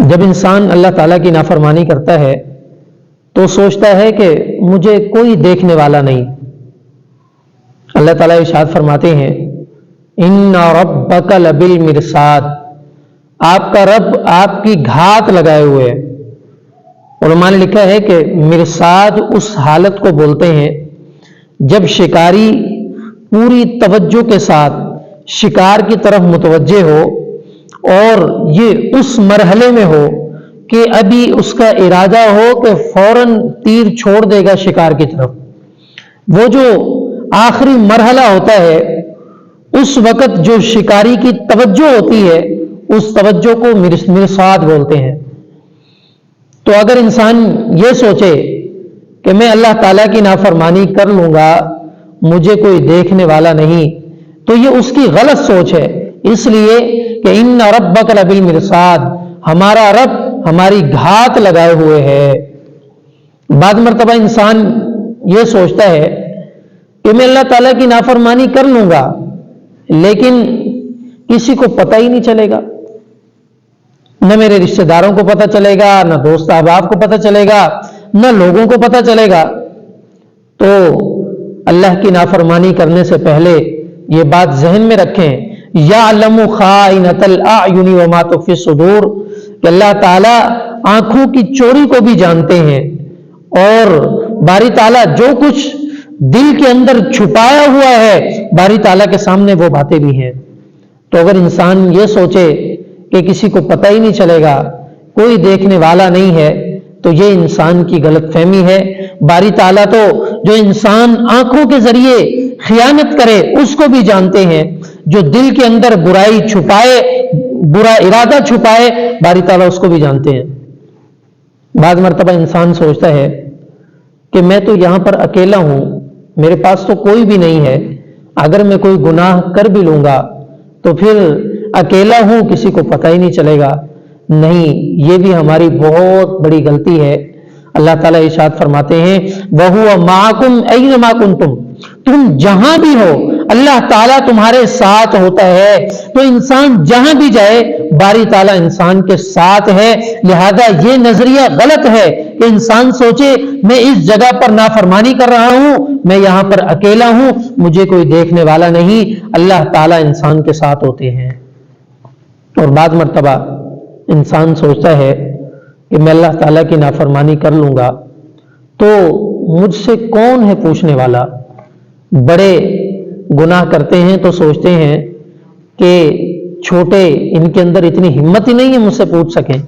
جب انسان اللہ تعالیٰ کی نافرمانی کرتا ہے تو سوچتا ہے کہ مجھے کوئی دیکھنے والا نہیں. اللہ تعالیٰ ارشاد فرماتے ہیں ان ربک لبالمرصاد، آپ کا رب آپ کی گھات لگائے ہوئے ہے. علماء نے لکھا ہے کہ مرصاد اس حالت کو بولتے ہیں جب شکاری پوری توجہ کے ساتھ شکار کی طرف متوجہ ہو اور یہ اس مرحلے میں ہو کہ ابھی اس کا ارادہ ہو کہ فوراً تیر چھوڑ دے گا شکار کی طرف. وہ جو آخری مرحلہ ہوتا ہے اس وقت جو شکاری کی توجہ ہوتی ہے اس توجہ کو مرصاد بولتے ہیں. تو اگر انسان یہ سوچے کہ میں اللہ تعالیٰ کی نافرمانی کر لوں گا مجھے کوئی دیکھنے والا نہیں تو یہ اس کی غلط سوچ ہے. اس لیے کہ ان ربک لبالمرصاد، ہمارا رب ہماری گھات لگائے ہوئے ہے. بعض مرتبہ انسان یہ سوچتا ہے کہ میں اللہ تعالیٰ کی نافرمانی کر لوں گا لیکن کسی کو پتہ ہی نہیں چلے گا، نہ میرے رشتہ داروں کو پتہ چلے گا، نہ دوست احباب کو پتہ چلے گا، نہ لوگوں کو پتہ چلے گا. تو اللہ کی نافرمانی کرنے سے پہلے یہ بات ذہن میں رکھیں، یعلم خائنۃ الاعین وما تخفی الصدور، کہ اللہ تعالیٰ آنکھوں کی چوری کو بھی جانتے ہیں اور باری تعالیٰ جو کچھ دل کے اندر چھپایا ہوا ہے باری تعالیٰ کے سامنے وہ باتیں بھی ہیں. تو اگر انسان یہ سوچے کہ کسی کو پتہ ہی نہیں چلے گا، کوئی دیکھنے والا نہیں ہے، تو یہ انسان کی غلط فہمی ہے. باری تعالیٰ تو جو انسان آنکھوں کے ذریعے خیانت کرے اس کو بھی جانتے ہیں، جو دل کے اندر برائی چھپائے، برا ارادہ چھپائے، باری تعالیٰ اس کو بھی جانتے ہیں. بعض مرتبہ انسان سوچتا ہے کہ میں تو یہاں پر اکیلا ہوں، میرے پاس تو کوئی بھی نہیں ہے، اگر میں کوئی گناہ کر بھی لوں گا تو پھر اکیلا ہوں کسی کو پتہ ہی نہیں چلے گا. نہیں، یہ بھی ہماری بہت بڑی غلطی ہے. اللہ تعالیٰ ارشاد فرماتے ہیں وَهُوَ مَعَكُمْ أَيْنَمَا كُنْتُمْ، تم جہاں بھی ہو اللہ تعالیٰ تمہارے ساتھ ہوتا ہے. تو انسان جہاں بھی جائے باری تعالیٰ انسان کے ساتھ ہے. لہذا یہ نظریہ غلط ہے کہ انسان سوچے میں اس جگہ پر نافرمانی کر رہا ہوں، میں یہاں پر اکیلا ہوں، مجھے کوئی دیکھنے والا نہیں. اللہ تعالیٰ انسان کے ساتھ ہوتے ہیں. اور بعض مرتبہ انسان سوچتا ہے کہ میں اللہ تعالیٰ کی نافرمانی کر لوں گا تو مجھ سے کون ہے پوچھنے والا. بڑے گناہ کرتے ہیں تو سوچتے ہیں کہ چھوٹے ان کے اندر اتنی ہمت ہی نہیں ہے مجھ سے پوچھ سکیں.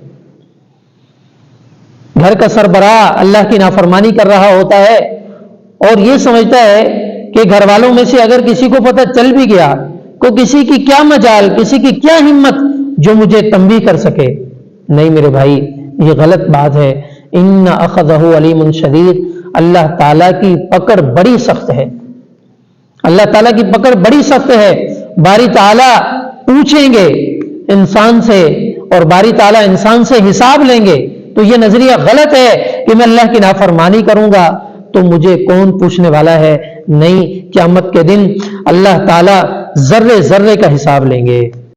گھر کا سربراہ اللہ کی نافرمانی کر رہا ہوتا ہے اور یہ سمجھتا ہے کہ گھر والوں میں سے اگر کسی کو پتہ چل بھی گیا تو کسی کی کیا مجال، کسی کی کیا ہمت جو مجھے تنبیہ کر سکے. نہیں میرے بھائی، یہ غلط بات ہے. ان اخذہ علیم شدید، اللہ تعالیٰ کی پکڑ بڑی سخت ہے. اللہ تعالیٰ کی پکڑ بڑی سخت ہے. باری تعالیٰ پوچھیں گے انسان سے اور باری تعالیٰ انسان سے حساب لیں گے. تو یہ نظریہ غلط ہے کہ میں اللہ کی نافرمانی کروں گا تو مجھے کون پوچھنے والا ہے. نہیں، قیامت کے دن اللہ تعالیٰ ذرے ذرے کا حساب لیں گے.